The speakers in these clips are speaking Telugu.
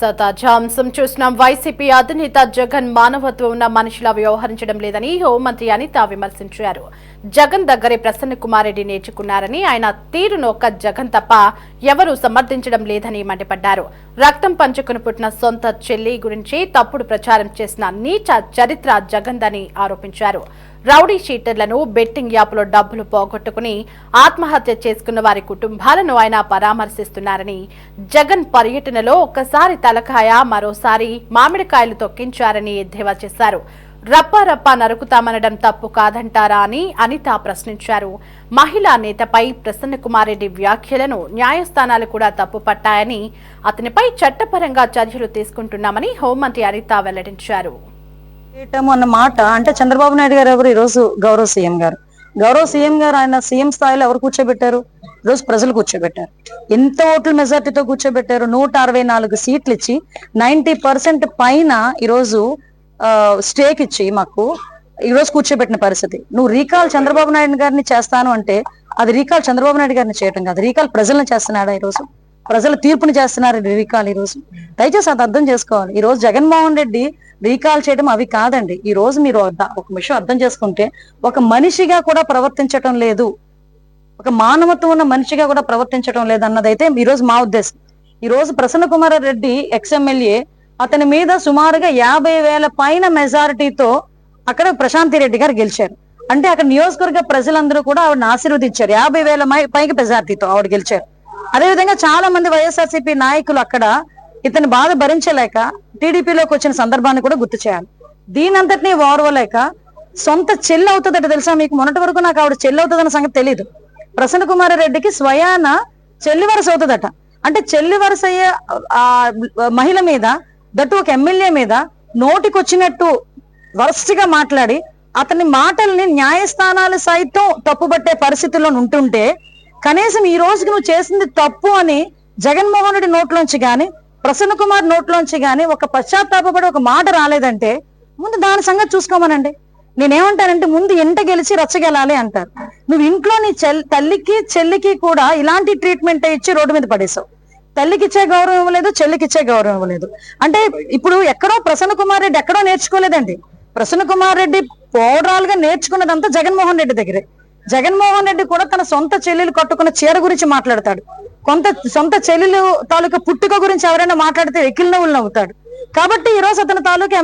తాజా అంశం చూసిన వైసీపీ అధినేత జగన్ మానవత్వం ఉన్న మనిషిలా వ్యవహరించడం లేదని హోంమంత్రి అనిత విమర్శించారు. జగన్ దగ్గరే ప్రసన్న కుమార్ రెడ్డి నేర్చుకున్నారని, ఆయన తీరును ఒక్క జగన్ తప్ప ఎవరూ సమర్థించడం లేదని మండిపడ్డారు. రక్తం పంచుకుని పుట్టిన సొంత చెల్లి గురించి తప్పుడు ప్రచారం చేసిన నీచ చరిత్ర జగన్దని ఆరోపించారు. రౌడీ షీటర్లను బెట్టింగ్ యాప్లో డబ్బులు పోగొట్టుకుని ఆత్మహత్య చేసుకున్న వారి కుటుంబాలను ఆయన పరామర్శిస్తున్నారని, జగన్ పర్యటనలో ఒక్కసారి తలకాయ మరోసారి మామిడికాయలు తొక్కించారని ఎద్దేవా చేశారు. రప్పా నరుకుతామనడం తప్పు కాదంటారా అని అనిత ప్రశ్నించారు. మహిళా నేతపై ప్రసన్న కుమార్ రెడ్డి వ్యాఖ్యలను న్యాయస్థానాలు కూడా తప్పుపట్టాయని, అతనిపై చట్టపరంగా చర్యలు తీసుకుంటున్నామని హోంమంత్రి అనిత వెల్లడించారు. అన్న మాట అంటే చంద్రబాబు నాయుడు గారు ఎవరు? ఈరోజు గౌరవ సీఎం గారు ఆయన సీఎం స్థాయిలో ఎవరు కూర్చోబెట్టారు? ఈరోజు ప్రజలు కూర్చోబెట్టారు. ఎంత ఓట్ల మెజార్టీతో కూర్చోబెట్టారు? 164 సీట్లు ఇచ్చి 90% పైన ఈరోజు స్టేక్ ఇచ్చి మాకు ఈరోజు కూర్చోబెట్టిన పరిస్థితి. నువ్వు రీకాల్ చంద్రబాబు నాయుడు గారిని చేస్తాను అంటే అది రీకాల్ చంద్రబాబు నాయుడు గారిని చేయటం కాదు, రీకాల్ ప్రజలను చేస్తున్నాడా? ఈరోజు ప్రజల తీర్పుని చేస్తున్నారు రీకాల్. ఈరోజు దయచేసి అది అర్థం చేసుకోవాలి. ఈ రోజు జగన్మోహన్ రెడ్డి రీకాల్ చేయడం అవి కాదండి. ఈ రోజు మీరు ఒక విషయం అర్థం చేసుకుంటే, ఒక మనిషిగా కూడా ప్రవర్తించటం లేదు, ఒక మానవత్వం ఉన్న మనిషిగా కూడా ప్రవర్తించడం లేదు అన్నదైతే ఈ రోజు మా ఉద్దేశం. ఈ రోజు ప్రసన్న కుమార్ రెడ్డి ఎక్స్ఎమ్మెల్యే, అతని మీద సుమారుగా 50,000 పైన మెజారిటీతో అక్కడ ప్రశాంతి రెడ్డి గారు గెలిచారు. అంటే అక్కడ నియోజకవర్గ ప్రజలందరూ కూడా ఆవిడని ఆశీర్వదించారు. 50,000 పైకి మెజారిటీతో ఆవిడ గెలిచారు. అదేవిధంగా చాలా మంది వైఎస్ఆర్సీపీ నాయకులు అక్కడ ఇతని బాధ భరించలేక టీడీపీలోకి వచ్చిన సందర్భాన్ని కూడా గుర్తు చేయాలి. దీనంతటినీ ఓర్వలేక సొంత చెల్లి అవుతుందట. తెలుసా మీకు? మొన్నటి వరకు నాకు ఆవిడ చెల్లి అవుతుందన్న సంగతి తెలియదు. ప్రసన్న కుమార్ రెడ్డికి స్వయాన చెల్లి వరుస అవుతుందట. అంటే చెల్లి వరుస అయ్యే ఆ మహిళ మీద, దట్టు ఒక ఎమ్మెల్యే మీద నోటికొచ్చినట్టు వరస్ట్గా మాట్లాడి అతని మాటల్ని న్యాయస్థానాలు సైతం తప్పుబట్టే పరిస్థితుల్లో ఉంటుంటే, కనీసం ఈ రోజుకి నువ్వు చేసింది తప్పు అని జగన్మోహన్ రెడ్డి నోట్లోంచి గాని, ప్రసన్న కుమార్ నోట్లోంచి గాని ఒక పశ్చాత్తాపడి ఒక మాట రాలేదంటే ముందు దాని సంగతి చూసుకోమనండి. నేనేమంటానంటే, ముందు ఎంట గెలిచి రచ్చగెలాలి అంటారు. నువ్వు ఇంట్లో నీ తల్లికి చెల్లికి కూడా ఇలాంటి ట్రీట్మెంట్ ఇచ్చి రోడ్డు మీద పడేసావు. తల్లికి ఇచ్చే గౌరవం ఇవ్వలేదు, చెల్లికి ఇచ్చే గౌరవం ఇవ్వలేదు. అంటే ఇప్పుడు ఎక్కడో ప్రసన్న కుమార్ రెడ్డి ఎక్కడో నేర్చుకోలేదండి. ప్రసన్న కుమార్ రెడ్డి ఓవరాల్ గా నేర్చుకున్నదంతా జగన్మోహన్ రెడ్డి దగ్గరే. జగన్మోహన్ రెడ్డి కూడా తన సొంత చెల్లెలు కట్టుకున్న చీర గురించి మాట్లాడతాడు. సొంత చెల్లెలు తాలూకా పుట్టుక గురించి ఎవరైనా మాట్లాడితే ఎక్కిలి నవ్వులు నవ్వుతాడు. కాబట్టి ఈ రోజు అతని తాలూకా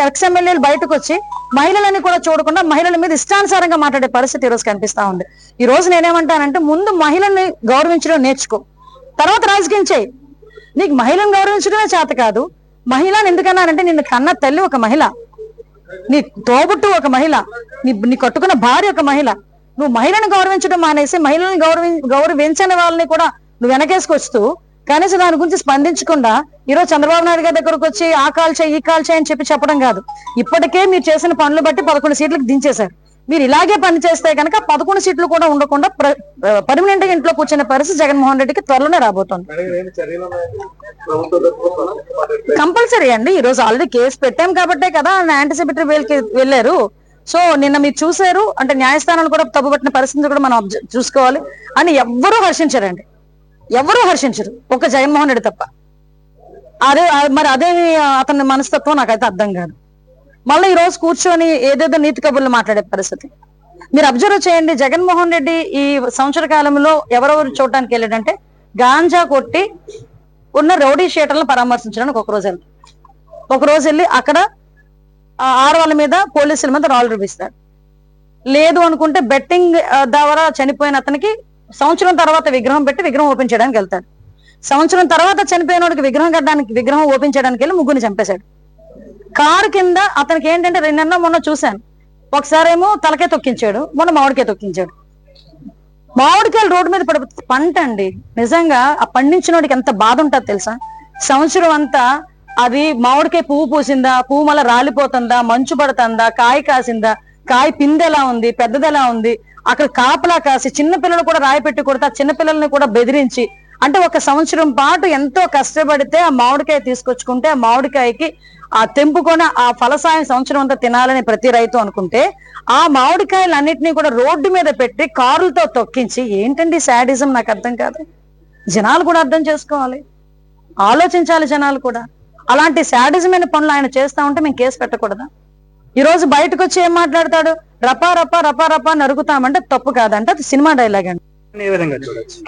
ఎక్స్-ఎమ్మెల్యేలు బయటకు వచ్చి మహిళలని కూడా చూడకుండా మహిళల మీద ఇష్టానుసారంగా మాట్లాడే పరిస్థితి ఈ రోజు కనిపిస్తా ఉంది. ఈ రోజు నేనేమంటానంటే, ముందు మహిళల్ని గౌరవించడం నేర్చుకో, తర్వాత రాజకీయం చేయి. నీకు మహిళను గౌరవించడమే చేత కాదు. మహిళను ఎందుకన్నానంటే, నిన్ను కన్న తల్లి ఒక మహిళ, నీ తోబుట్టు ఒక మహిళ, నీ కట్టుకున్న భార్య ఒక మహిళ. నువ్వు మహిళను గౌరవించడం మానేసి మహిళలను గౌరవించని వాళ్ళని కూడా నువ్వు వెనకేసుకొస్తూ కనీసం దాని గురించి స్పందించకుండా ఈరోజు చంద్రబాబు నాయుడు గారి దగ్గరకు వచ్చి ఆ కాల్ చేయి ఈ కాల్ చేయి అని చెప్పడం కాదు. ఇప్పటికే మీరు చేసిన పనులు బట్టి 11 సీట్లకు దించేశారు. మీరు ఇలాగే పని చేస్తే కనుక 11 సీట్లు కూడా ఉండకుండా పర్మనెంట్ గా ఇంట్లో కూర్చునే పరిస్థితి జగన్మోహన్ రెడ్డికి త్వరలోనే రాబోతోంది. కంపల్సరీ అండి. ఈ రోజు ఆల్రెడీ కేసు పెట్టాం కాబట్టే కదా యాంటిసిపేటరీ బెయిల్కి వెళ్ళారు. సో నిన్న మీరు చూసారు. అంటే న్యాయస్థానాలు కూడా తప్పుపట్టిన పరిస్థితి కూడా మనం చూసుకోవాలి అని ఎవ్వరూ హర్షించారండి. ఎవరూ హర్షించరు, ఒక జగన్మోహన్ రెడ్డి తప్ప. అదే అతని మనస్తత్వం నాకైతే అర్థం కాదు. మళ్ళీ ఈ రోజు కూర్చొని ఏదేదో నీతి కబుర్లు మాట్లాడే పరిస్థితి మీరు అబ్జర్వ్ చేయండి. జగన్మోహన్ రెడ్డి ఈ సంవత్సర కాలంలో ఎవరెవరు చూడటానికి వెళ్ళాడంటే, గాంజా కొట్టి ఉన్న రౌడీ షీటర్లను పరామర్శించడానికి ఒక రోజు వెళ్ళి అక్కడ ఆడవాళ్ళ మీద పోలీసుల మీద రాళ్ళు చూపిస్తాడు. లేదు అనుకుంటే బెట్టింగ్ ద్వారా చనిపోయిన అతనికి సంవత్సరం తర్వాత విగ్రహం పెట్టి విగ్రహం ఓపెన్ చేయడానికి వెళ్తాడు. సంవత్సరం తర్వాత చనిపోయిన వాడికి విగ్రహం ఓపెన్ చేయడానికి వెళ్ళి ముగ్గురిని చంపేశాడు. కారు కింద అతనికి ఏంటంటే, మొన్న చూశాను. ఒకసారేమో తలకే తొక్కించాడు, మొన్న మామిడికాయ తొక్కించాడు. మామిడికాయలు రోడ్డు మీద పంట అండి. నిజంగా ఆ పండించిన వాడికి ఎంత బాధ ఉంటుంది తెలుసా? సంవత్సరం అంతా అది మామిడికాయ పువ్వు పూసిందా, పువ్వు మళ్ళీ రాలిపోతుందా, మంచు పడుతుందా, కాయ కాసిందా, కాయ పిందె ఎలా ఉంది, పెద్దది ఎలా ఉంది, అక్కడ కాపలా కాసి చిన్నపిల్లలు కూడా రాయి పెట్టి కొడతా, చిన్నపిల్లల్ని కూడా బెదిరించి, అంటే ఒక సంవత్సరం పాటు ఎంతో కష్టపడితే ఆ మామిడికాయ తీసుకొచ్చుకుంటే ఆ మామిడికాయకి ఆ తెంపుకొని ఆ ఫలసాయం సంవత్సరం అంతా తినాలని ప్రతి రైతు అనుకుంటే, ఆ మామిడికాయలన్నింటినీ కూడా రోడ్డు మీద పెట్టి కారులతో తొక్కించి, ఏంటండి శాడిజం? నాకు అర్థం కాదు. జనాలు కూడా అర్థం చేసుకోవాలి, ఆలోచించాలి జనాలు కూడా. అలాంటి శాడిజమైన పనులు ఆయన చేస్తా ఉంటే మేము కేసు పెట్టకూడదా? ఈ రోజు బయటకు వచ్చి ఏం మాట్లాడతాడు? రపా రపా రపా రపా నరుగుతామంటే తప్పు కాదంటే అది సినిమా డైలాగ్ అండి. ఏ విధంగా చూడొచ్చు?